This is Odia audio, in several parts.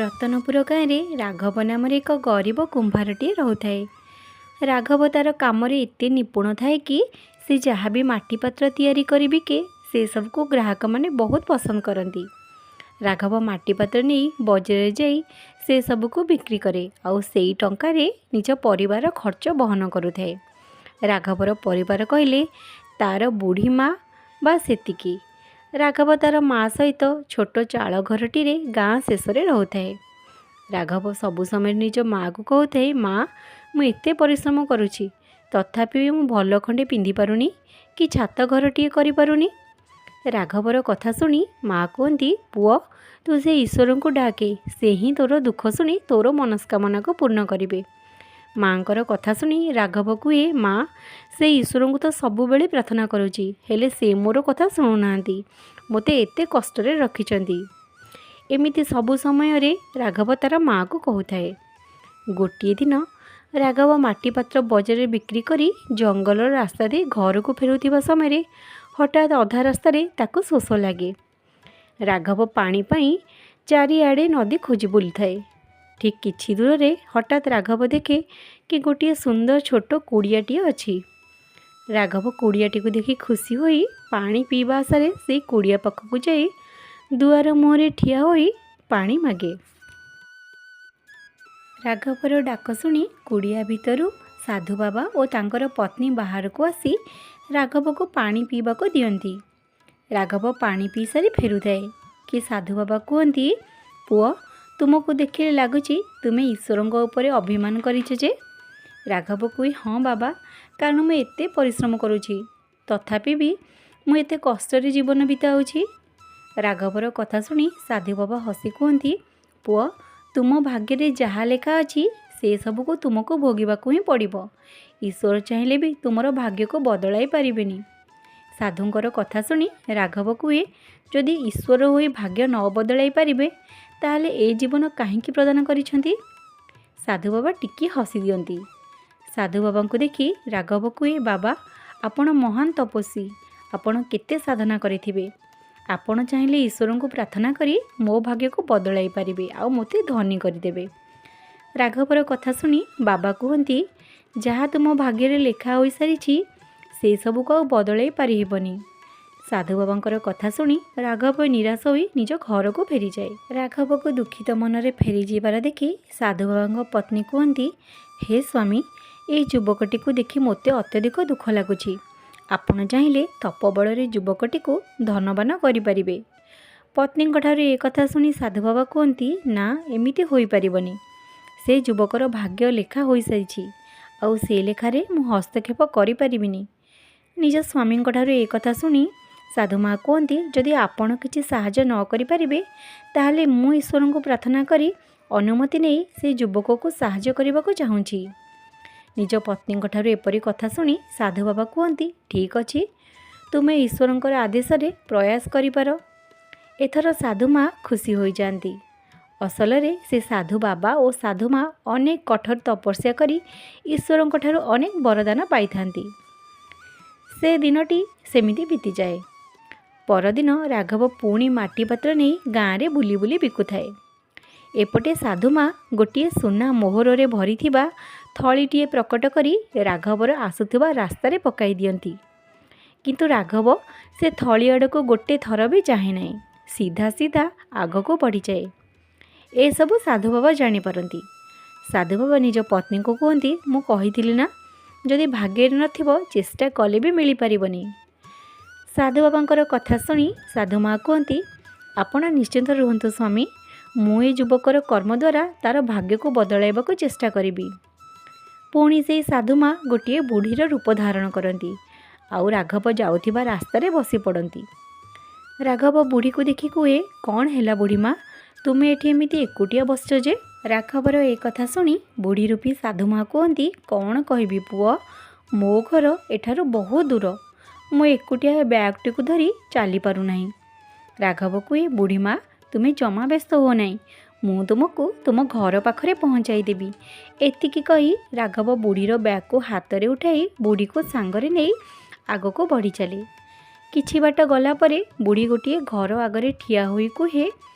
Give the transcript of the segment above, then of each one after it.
ରତନପୁର ଗାଁରେ ରାଘବ ନାମରେ ଏକ ଗରିବ କୁମ୍ଭାରଟିଏ ରହୁଥାଏ। ରାଘବ ତାର କାମରେ ଏତେ ନିପୁଣ ଥାଏ କି ସେ ଯାହା ବି ମାଟି ପାତ୍ର ତିଆରି କରି ବିକେ ସେସବୁକୁ ଗ୍ରାହକମାନେ ବହୁତ ପସନ୍ଦ କରନ୍ତି। ରାଘବ ମାଟି ପାତ୍ର ନେଇ ବଜାରରେ ଯାଇ ସେସବୁକୁ ବିକ୍ରି କରେ ଆଉ ସେଇ ଟଙ୍କାରେ ନିଜ ପରିବାର ଖର୍ଚ୍ଚ ବହନ କରୁଥାଏ। ରାଘବର ପରିବାର କହିଲେ ତାର ବୁଢ଼ୀ ମା ବା ସେତିକି। ରାଘବ ତାର ମା ସହିତ ଛୋଟ ଚାଳ ଘରଟିରେ ଗାଁ ଶେଷରେ ରହୁଥାଏ। ରାଘବ ସବୁ ସମୟରେ ନିଜ ମାଆକୁ କହୁଥାଏ, ମା, ମୁଁ ଏତେ ପରିଶ୍ରମ କରୁଛି, ତଥାପି ବି ମୁଁ ଭଲ ଖଣ୍ଡେ ପିନ୍ଧିପାରୁନି କି ଛାତ ଘରଟିଏ କରିପାରୁନି। ରାଘବର କଥା ଶୁଣି ମା କୁହନ୍ତି, ପୁଅ, ତୁ ସେ ଈଶ୍ୱରଙ୍କୁ ଡାକେ, ସେ ହିଁ ତୋର ଦୁଃଖ ଶୁଣି ତୋର ମନସ୍କାମନାକୁ ପୂର୍ଣ୍ଣ କରିବେ। ମାଙ୍କର କଥା ଶୁଣି ରାଘବ କୁହେ, ମା, ସେ ଈଶ୍ୱରଙ୍କୁ ତ ସବୁବେଳେ ପ୍ରାର୍ଥନା କରୁଛି, ହେଲେ ସେ ମୋର କଥା ଶୁଣୁନାହାନ୍ତି, ମୋତେ ଏତେ କଷ୍ଟରେ ରଖିଛନ୍ତି। ଏମିତି ସବୁ ସମୟରେ ରାଘବ ତାର ମାଆକୁ କହୁଥାଏ। ଗୋଟିଏ ଦିନ ରାଘବ ମାଟି ପାତ୍ର ବଜାରରେ ବିକ୍ରି କରି ଜଙ୍ଗଲର ରାସ୍ତା ଦେଇ ଘରକୁ ଫେରୁଥିବା ସମୟରେ ହଠାତ୍ ଅଧା ରାସ୍ତାରେ ତାକୁ ଶୋଷ ଲାଗେ। ରାଘବ ପାଣି ପାଇଁ ଚାରିଆଡ଼େ ନଦୀ ଖୋଜି ବୁଲିଥାଏ। ଠିକ୍ କିଛି ଦୂରରେ ହଠାତ୍ ରାଘବ ଦେଖେ କି ଗୋଟିଏ ସୁନ୍ଦର ଛୋଟ କୁଡ଼ିଆଟିଏ ଅଛି। ରାଘବ କୁଡ଼ିଆଟିକୁ ଦେଖି ଖୁସି ହୋଇ ପାଣି ପିଇବା ଆଶାରେ ସେଇ କୁଡ଼ିଆ ପାଖକୁ ଯାଇ ଦୁଆର ମୁହଁରେ ଠିଆ ହୋଇ ପାଣି ମାଗେ। ରାଘବର ଡାକ ଶୁଣି କୁଡ଼ିଆ ଭିତରୁ ସାଧୁ ବାବା ଓ ତାଙ୍କର ପତ୍ନୀ ବାହାରକୁ ଆସି ରାଘବକୁ ପାଣି ପିଇବାକୁ ଦିଅନ୍ତି। ରାଘବ ପାଣି ପିଇ ସାରି ଫେରୁଥାଏ କି ସାଧୁ ବାବା କୁହନ୍ତି, ପୁଅ, ତୁମକୁ ଦେଖିଲେ ଲାଗୁଛି ତୁମେ ଈଶ୍ୱରଙ୍କ ଉପରେ ଅଭିମାନ କରିଛ ଯେ। ରାଘବ କୁହେ, ହଁ ବାବା, କାରଣ ମୁଁ ଏତେ ପରିଶ୍ରମ କରୁଛି, ତଥାପି ବି ମୁଁ ଏତେ କଷ୍ଟରେ ଜୀବନ ବିତାଉଛି। ରାଘବର କଥା ଶୁଣି ସାଧୁ ବାବା ହସି କୁହନ୍ତି, ପୁଅ, ତୁମ ଭାଗ୍ୟରେ ଯାହା ଲେଖା ଅଛି ସେସବୁକୁ ତୁମକୁ ଭୋଗିବାକୁ ହିଁ ପଡ଼ିବ। ଈଶ୍ୱର ଚାହିଁଲେ ବି ତୁମର ଭାଗ୍ୟକୁ ବଦଳାଇ ପାରିବେନି। ସାଧୁଙ୍କର କଥା ଶୁଣି ରାଘବ କୁହେ, ଯଦି ଈଶ୍ୱର ହୋଇ ଭାଗ୍ୟ ନ ବଦଳାଇ ପାରିବେ ତାହେଲେ ଏ ଜୀବନ କାହିଁକି ପ୍ରଦାନ କରିଛନ୍ତି? ସାଧୁ ବାବା ଟିକିଏ ହସି ଦିଅନ୍ତି। ସାଧୁ ବାବାଙ୍କୁ ଦେଖି ରାଘବ କୁହେ, ବାବା, ଆପଣ ମହାନ ତପସ୍ୱୀ, ଆପଣ କେତେ ସାଧନା କରିଥିବେ। ଆପଣ ଚାହିଁଲେ ଈଶ୍ୱରଙ୍କୁ ପ୍ରାର୍ଥନା କରି ମୋ ଭାଗ୍ୟକୁ ବଦଳାଇ ପାରିବେ ଆଉ ମୋତେ ଧନୀ କରିଦେବେ। ରାଘବର କଥା ଶୁଣି ବାବା କୁହନ୍ତି, ଯାହା ତୁମ ଭାଗ୍ୟରେ ଲେଖା ହୋଇସାରିଛି ସେସବୁକୁ ଆଉ ବଦଳାଇ ପାରିହେବନି। ସାଧୁ ବାବାଙ୍କର କଥା ଶୁଣି ରାଘବ ନିରାଶ ହୋଇ ନିଜ ଘରକୁ ଫେରିଯାଏ। ରାଘବକୁ ଦୁଃଖିତ ମନରେ ଫେରିଯିବାର ଦେଖି ସାଧୁ ବାବାଙ୍କ ପତ୍ନୀ କୁହନ୍ତି, ହେ ସ୍ୱାମୀ, ଏହି ଯୁବକଟିକୁ ଦେଖି ମୋତେ ଅତ୍ୟଧିକ ଦୁଃଖ ଲାଗୁଛି। ଆପଣ ଚାହିଁଲେ ତପବଳରେ ଯୁବକଟିକୁ ଧନବାନ କରିପାରିବେ। ପତ୍ନୀଙ୍କଠାରୁ ଏ କଥା ଶୁଣି ସାଧୁ ବାବା କୁହନ୍ତି, ନା, ଏମିତି ହୋଇପାରିବନି। ସେ ଯୁବକର ଭାଗ୍ୟ ଲେଖା ହୋଇସାରିଛି ଆଉ ସେ ଲେଖାରେ ମୁଁ ହସ୍ତକ୍ଷେପ କରିପାରିବିନି। ନିଜ ସ୍ୱାମୀଙ୍କଠାରୁ ଏ କଥା ଶୁଣି ସାଧୁ ମା କୁହନ୍ତି, ଯଦି ଆପଣ କିଛି ସାହାଯ୍ୟ ନ କରିପାରିବେ ତାହେଲେ ମୁଁ ଈଶ୍ୱରଙ୍କୁ ପ୍ରାର୍ଥନା କରି ଅନୁମତି ନେଇ ସେ ଯୁବକକୁ ସାହାଯ୍ୟ କରିବାକୁ ଚାହୁଁଛି। ନିଜ ପତ୍ନୀଙ୍କଠାରୁ ଏପରି କଥା ଶୁଣି ସାଧୁ ବାବା କୁହନ୍ତି, ଠିକ୍ ଅଛି, ତୁମେ ଈଶ୍ୱରଙ୍କର ଆଦେଶରେ ପ୍ରୟାସ କରିପାର। ଏଥର ସାଧୁ ମା ଖୁସି ହୋଇଯାଆନ୍ତି। ଅସଲରେ ସେ ସାଧୁ ବାବା ଓ ସାଧୁ ମା ଅନେକ କଠୋର ତପସ୍ୟା କରି ଈଶ୍ୱରଙ୍କଠାରୁ ଅନେକ ବରଦାନ ପାଇଥାନ୍ତି। ସେ ଦିନଟି ସେମିତି ବିତିଯାଏ। ପରଦିନ ରାଘବ ପୁଣି ମାଟି ପାତ୍ର ନେଇ ଗାଁରେ ବୁଲି ବୁଲି ବିକୁଥାଏ। ଏପଟେ ସାଧୁ ମା ଗୋଟିଏ ସୁନା ମୋହରରେ ଭରିଥିବା ଥଳିଟିଏ ପ୍ରକଟ କରି ରାଘବର ଆସୁଥିବା ରାସ୍ତାରେ ପକାଇ ଦିଅନ୍ତି। କିନ୍ତୁ ରାଘବ ସେ ଥଳି ଆଡ଼କୁ ଗୋଟେ ଥର ବି ଚାହେଁ ନାହିଁ, ସିଧା ସିଧା ଆଗକୁ ବଢ଼ିଯାଏ। ଏସବୁ ସାଧୁ ବାବା ଜାଣିପାରନ୍ତି। ସାଧୁ ବାବା ନିଜ ପତ୍ନୀଙ୍କୁ କୁହନ୍ତି, ମୁଁ କହିଥିଲି ନା, ଯଦି ଭାଗ୍ୟରେ ନଥିବ ଚେଷ୍ଟା କଲେ ବି ମିଳିପାରିବନି। ସାଧୁ ବାବାଙ୍କର କଥା ଶୁଣି ସାଧୁ ମା କୁହନ୍ତି, ଆପଣ ନିଶ୍ଚିନ୍ତ ରୁହନ୍ତୁ ସ୍ୱାମୀ, ମୁଁ ଏ ଯୁବକର କର୍ମ ଦ୍ୱାରା ତାର ଭାଗ୍ୟକୁ ବଦଳାଇବାକୁ ଚେଷ୍ଟା କରିବି। ପୁଣି ସେଇ ସାଧୁ ମା ଗୋଟିଏ ବୁଢ଼ୀର ରୂପ ଧାରଣ କରନ୍ତି ଆଉ ରାଘବ ଯାଉଥିବା ରାସ୍ତାରେ ବସି ପଡ଼ନ୍ତି। ରାଘବ ବୁଢ଼ୀକୁ ଦେଖି କୁହେ, କ'ଣ ହେଲା ବୁଢ଼ୀ ମା, ତୁମେ ଏଠି ଏମିତି ଏକୁଟିଆ ବସିଛ ଯେ? ରାଘବର ଏ କଥା ଶୁଣି ବୁଢ଼ୀ ରୂପୀ ସାଧୁ ମା କୁହନ୍ତି, କ'ଣ କହିବି ପୁଅ, ମୋ ଘର ଏଠାରୁ ବହୁତ ଦୂର, ମୁଁ ଏକୁଟିଆ ବ୍ୟାଗ୍ଟିକୁ ଧରି ଚାଲିପାରୁନାହିଁ। ରାଘବ କୁହେ, ବୁଢ଼ୀ ମା, ତୁମେ ଜମା ବ୍ୟସ୍ତ ହୁଅ ନାହିଁ, ମୁଁ ତୁମକୁ ତୁମ ଘର ପାଖରେ ପହଞ୍ଚାଇ ଦେବି। ଏତିକି କହି ରାଘବ ବୁଢ଼ୀର ବ୍ୟାଗ୍କୁ ହାତରେ ଉଠାଇ ବୁଢ଼ୀକୁ ସାଙ୍ଗରେ ନେଇ ଆଗକୁ ବଢ଼ି ଚାଲେ। କିଛି ବାଟ ଗଲା ପରେ ବୁଢ଼ୀ ଗୋଟିଏ ଘର ଆଗରେ ଠିଆ ହୋଇ କୁହେ,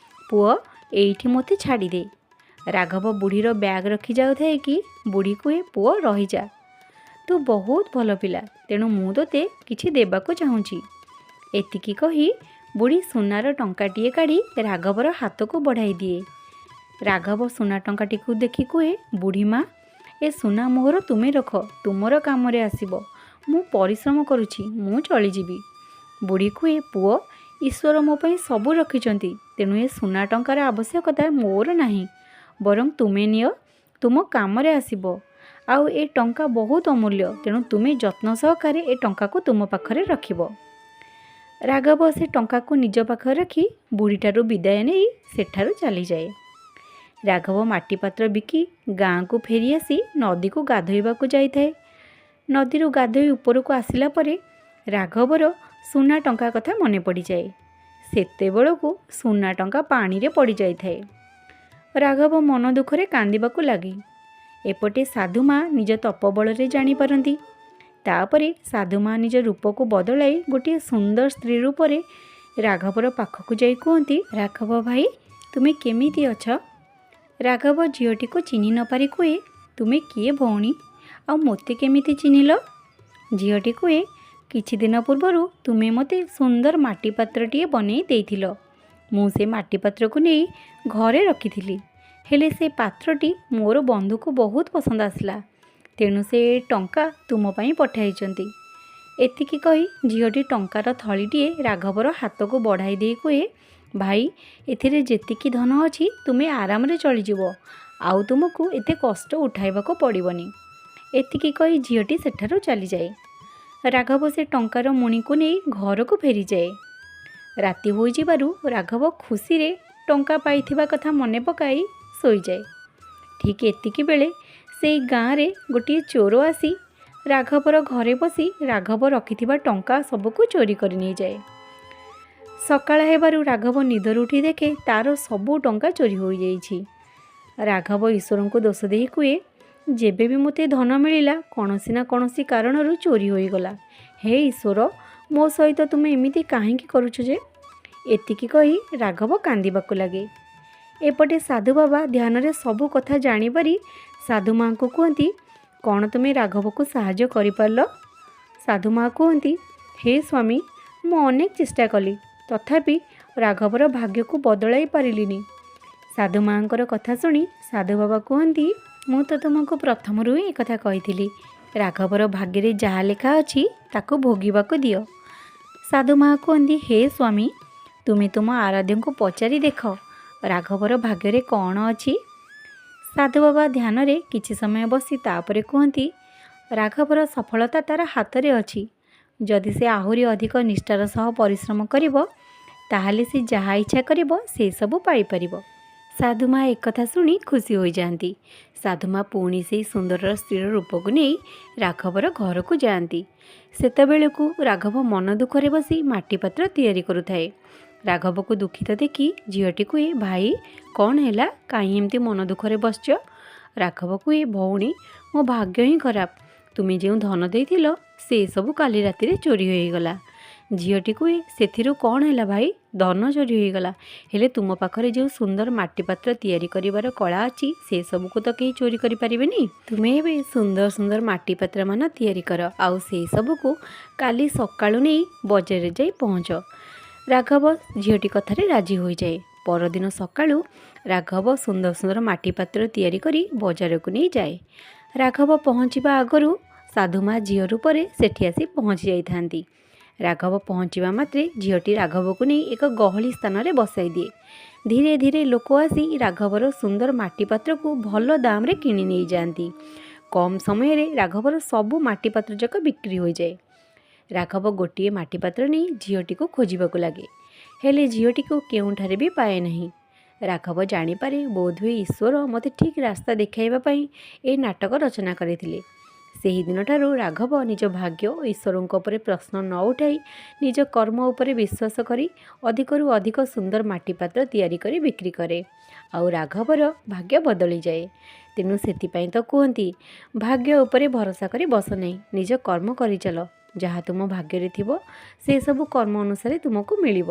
ପୁଅ, ଏଇଠି ମୋତେ ଛାଡ଼ିଦେ। ରାଘବ ବୁଢ଼ୀର ବ୍ୟାଗ୍ ରଖି ଯାଉଥାଏ କି ବୁଢ଼ୀ କୁହେ, ପୁଅ ରହିଯା, ତୁ ବହୁତ ଭଲ ପିଲା, ତେଣୁ ମୁଁ ତୋତେ କିଛି ଦେବାକୁ ଚାହୁଁଛି। ଏତିକି କହି ବୁଢ଼ୀ ସୁନାର ଟଙ୍କାଟିଏ କାଢ଼ି ରାଘବର ହାତକୁ ବଢ଼ାଇ ଦିଏ। ରାଘବ ସୁନା ଟଙ୍କାଟିକୁ ଦେଖି କୁହେ, ବୁଢ଼ୀ ମା, ଏ ସୁନା ମୋହର ତୁମେ ରଖ, ତୁମର କାମରେ ଆସିବ। ମୁଁ ପରିଶ୍ରମ କରୁଛି, ମୁଁ ଚଳିଯିବି। ବୁଢ଼ୀ କୁହେ, ପୁଅ, ଈଶ୍ୱର ମୋ ପାଇଁ ସବୁ ରଖିଛନ୍ତି, ତେଣୁ ଏ ସୁନା ଟଙ୍କାର ଆବଶ୍ୟକତା ମୋର ନାହିଁ, ବରଂ ତୁମେ ନିଅ, ତୁମ କାମରେ ଆସିବ। ଆଉ ଏ ଟଙ୍କା ବହୁତ ଅମୂଲ୍ୟ, ତେଣୁ ତୁମେ ଯତ୍ନ ସହକାରେ ଏ ଟଙ୍କାକୁ ତୁମ ପାଖରେ ରଖିବ। ରାଘବ ସେ ଟଙ୍କାକୁ ନିଜ ପାଖରେ ରଖି ବୁଢ଼ୀଠାରୁ ବିଦାୟ ନେଇ ସେଠାରୁ ଚାଲିଯାଏ। ରାଘବ ମାଟି ପାତ୍ର ବିକି ଗାଁକୁ ଫେରି ଆସି ନଦୀକୁ ଗାଧୋଇବାକୁ ଯାଇଥାଏ। ନଦୀରୁ ଗାଧୋଇ ଉପରକୁ ଆସିଲା ପରେ ରାଘବର ସୁନା ଟଙ୍କା କଥା ମନେ ପଡ଼ିଯାଏ। ସେତେବେଳକୁ ସୁନା ଟଙ୍କା ପାଣିରେ ପଡ଼ିଯାଇଥାଏ। ରାଘବ ମନ ଦୁଃଖରେ କାନ୍ଦିବାକୁ ଲାଗେ। ଏପଟେ ସାଧୁମା ନିଜ ତପବଳରେ ଜାଣିପାରନ୍ତି। ତାପରେ ସାଧୁମା ନିଜ ରୂପକୁ ବଦଳାଇ ଗୋଟିଏ ସୁନ୍ଦର ସ୍ତ୍ରୀ ରୂପରେ ରାଘବର ପାଖକୁ ଯାଇ କୁହନ୍ତି, ରାଘବ ଭାଇ, ତୁମେ କେମିତି ଅଛ? ରାଘବ ଝିଅଟିକୁ ଚିହ୍ନି ନ ପାରି କୁହେ, ତୁମେ କିଏ ଭଉଣୀ, ଆଉ ମୋତେ କେମିତି ଚିହ୍ନିଲ? ଝିଅଟି କୁହେ, କିଛି ଦିନ ପୂର୍ବରୁ ତୁମେ ମୋତେ ସୁନ୍ଦର ମାଟି ପାତ୍ରଟିଏ ବନେଇ ଦେଇଥିଲ। ମୁଁ ସେ ମାଟି ପାତ୍ରକୁ ନେଇ ଘରେ ରଖିଥିଲି, ହେଲେ ସେ ପାତ୍ରଟି ମୋର ବନ୍ଧୁକୁ ବହୁତ ପସନ୍ଦ ଆସିଲା, ତେଣୁ ସେ ଟଙ୍କା ତୁମ ପାଇଁ ପଠାଇଛନ୍ତି। ଏତିକି କହି ଝିଅଟି ଟଙ୍କାର ଥଳିଟିଏ ରାଘବର ହାତକୁ ବଢ଼ାଇ ଦେଇ କୁହେ, ଭାଇ, ଏଥିରେ ଯେତିକି ଧନ ଅଛି ତୁମେ ଆରାମରେ ଚଳିଯିବ, ଆଉ ତୁମକୁ ଏତେ କଷ୍ଟ ଉଠାଇବାକୁ ପଡ଼ିବନି। ଏତିକି କହି ଝିଅଟି ସେଠାରୁ ଚାଲିଯାଏ। ରାଘବ ସେ ଟଙ୍କାର ମୁଣିକୁ ନେଇ ଘରକୁ ଫେରିଯାଏ। ରାତି ହୋଇଯିବାରୁ ରାଘବ ଖୁସିରେ ଟଙ୍କା ପାଇଥିବା କଥା ମନେ ପକାଇ ଶୋଇଯାଏ। ଠିକ୍ ଏତିକି ବେଳେ ସେଇ ଗାଁରେ ଗୋଟିଏ ଚୋର ଆସି ରାଘବର ଘରେ ବସି ରାଘବ ରଖିଥିବା ଟଙ୍କା ସବୁକୁ ଚୋରି କରି ନେଇଯାଏ। ସକାଳ ହେବାରୁ ରାଘବ ନିଦରୁ ଉଠି ଦେଖେ ତାର ସବୁ ଟଙ୍କା ଚୋରି ହୋଇଯାଇଛି। ରାଘବ ଈଶ୍ୱରଙ୍କୁ ଦୋଷ ଦେଇ କୁହେ, ଯେବେ ବି ମୋତେ ଧନ ମିଳିଲା କୌଣସି ନା କୌଣସି କାରଣରୁ ଚୋରି ହୋଇଗଲା। ହେ ଈଶ୍ୱର, ମୋ ସହିତ ତୁମେ ଏମିତି କାହିଁକି କରୁଛ ଯେ? ଏତିକି କହି ରାଘବ କାନ୍ଦିବାକୁ ଲାଗେ। ଏପଟେ ସାଧୁ ବାବା ଧ୍ୟାନରେ ସବୁ କଥା ଜାଣିପାରି ସାଧୁ ମାଆଙ୍କୁ କୁହନ୍ତି, କ'ଣ ତୁମେ ରାଘବକୁ ସାହାଯ୍ୟ କରିପାରିଲ? ସାଧୁ ମା କୁହନ୍ତି, ହେ ସ୍ୱାମୀ, ମୁଁ ଅନେକ ଚେଷ୍ଟା କଲି, ତଥାପି ରାଘବର ଭାଗ୍ୟକୁ ବଦଳାଇ ପାରିଲିନି। ସାଧୁ ମାଆଙ୍କର କଥା ଶୁଣି ସାଧୁ ବାବା କୁହନ୍ତି, ମୁଁ ତ ତୁମକୁ ପ୍ରଥମରୁ ହିଁ ଏକଥା କହିଥିଲି, ରାଘବର ଭାଗ୍ୟରେ ଯାହା ଲେଖା ଅଛି ତାକୁ ଭୋଗିବାକୁ ଦିଅ। ସାଧୁ ମା କୁହନ୍ତି, ହେ ସ୍ୱାମୀ, ତୁମେ ତୁମ ଆରାଧ୍ୟଙ୍କୁ ପଚାରି ଦେଖ, ରାଘବର ଭାଗ୍ୟରେ କ'ଣ ଅଛି। ସାଧୁ ବାବା ଧ୍ୟାନରେ କିଛି ସମୟ ବସି ତାପରେ କୁହନ୍ତି, ରାଘବର ସଫଳତା ତାର ହାତରେ ଅଛି। ଯଦି ସେ ଆହୁରି ଅଧିକ ନିଷ୍ଠାର ସହ ପରିଶ୍ରମ କରିବ, ତାହେଲେ ସେ ଯାହା ଇଚ୍ଛା କରିବ ସେସବୁ ପାଇପାରିବ। ସାଧୁମା ଏକଥା ଶୁଣି ଖୁସି ହୋଇଯାଆନ୍ତି। ସାଧୁମା ପୁଣି ସେହି ସୁନ୍ଦର ସ୍ତ୍ରୀର ରୂପକୁ ନେଇ ରାଘବର ଘରକୁ ଯାଆନ୍ତି। ସେତେବେଳକୁ ରାଘବ ମନ ଦୁଃଖରେ ବସି ମାଟି ପାତ୍ର ତିଆରି କରୁଥାଏ। ରାଘବକୁ ଦୁଃଖିତ ଦେଖି ଝିଅଟି କୁହେ, ଭାଇ, କ'ଣ ହେଲା, କାହିଁ ଏମିତି ମନ ଦୁଃଖରେ ବସିଛ? ରାଘବ କୁହେ, ଭଉଣୀ, ମୋ ଭାଗ୍ୟ ହିଁ ଖରାପ, ତୁମେ ଯେଉଁ ଧନ ଦେଇଥିଲ ସେସବୁ କାଲି ରାତିରେ ଚୋରି ହୋଇଗଲା। ଝିଅଟି କୁହେ, ସେଥିରୁ କ'ଣ ହେଲା ଭାଇ, ଧନ ଚୋରି ହୋଇଗଲା, ହେଲେ ତୁମ ପାଖରେ ଯେଉଁ ସୁନ୍ଦର ମାଟି ପାତ୍ର ତିଆରି କରିବାର କଳା ଅଛି ସେସବୁକୁ ତ କେହି ଚୋରି କରିପାରିବେନି। ତୁମେ ଏବେ ସୁନ୍ଦର ସୁନ୍ଦର ମାଟି ପାତ୍ରମାନ ତିଆରି କର, ଆଉ ସେସବୁକୁ କାଲି ସକାଳୁ ନେଇ ବଜାରରେ ଯାଇ ପହଞ୍ଚ। ରାଘବ ଝିଅଟି କଥାରେ ରାଜି ହୋଇଯାଏ। ପରଦିନ ସକାଳୁ ରାଘବ ସୁନ୍ଦର ସୁନ୍ଦର ମାଟି ପାତ୍ର ତିଆରି କରି ବଜାରକୁ ନେଇ ଯାଏ। ରାଘବ ପହଞ୍ଚିବା ଆଗରୁ ସାଧୁମା ଝିଅ ରୂପରେ ସେଠି ଆସି ପହଞ୍ଚି ଯାଇଥାନ୍ତି। ରାଘବ ପହଞ୍ଚିବା ମାତ୍ରେ ଝିଅଟି ରାଘବକୁ ନେଇ ଏକ ଗହଳି ସ୍ଥାନରେ ବସାଇ ଦିଏ। ଧୀରେ ଧୀରେ ଲୋକ ଆସି ରାଘବର ସୁନ୍ଦର ମାଟି ପାତ୍ରକୁ ଭଲ ଦାମରେ କିଣି ନେଇଯାଆନ୍ତି। କମ୍ ସମୟରେ ରାଘବର ସବୁ ମାଟି ପାତ୍ର ଯାକ ବିକ୍ରି ହୋଇଯାଏ। ରାଘବ ଗୋଟିଏ ମାଟି ପାତ୍ର ନେଇ ଝିଅଟିକୁ ଖୋଜିବାକୁ ଲାଗେ, ହେଲେ ଝିଅଟିକୁ କେଉଁଠାରେ ବି ପାଏ ନାହିଁ। ରାଘବ ଜାଣିପାରେ, ବୋଧହୁଏ ଈଶ୍ୱର ମୋତେ ଠିକ୍ ରାସ୍ତା ଦେଖାଇବା ପାଇଁ ଏହି ନାଟକ ରଚନା କରିଥିଲେ। ସେହିଦିନଠାରୁ ରାଘବ ନିଜ ଭାଗ୍ୟ ଓ ଈଶ୍ୱରଙ୍କ ଉପରେ ପ୍ରଶ୍ନ ନ ଉଠାଇ ନିଜ କର୍ମ ଉପରେ ବିଶ୍ୱାସ କରି ଅଧିକରୁ ଅଧିକ ସୁନ୍ଦର ମାଟି ପାତ୍ର ତିଆରି କରି ବିକ୍ରି କରେ, ଆଉ ରାଘବର ଭାଗ୍ୟ ବଦଳିଯାଏ। ତେଣୁ ସେଥିପାଇଁ ତ କୁହନ୍ତି, ଭାଗ୍ୟ ଉପରେ ଭରସା କରି ବସ ନାହିଁ, ନିଜ କର୍ମ କରିଚାଲ, ଯାହା ତୁମ ଭାଗ୍ୟରେ ଥିବ ସେସବୁ କର୍ମ ଅନୁସାରେ ତୁମକୁ ମିଳିବ।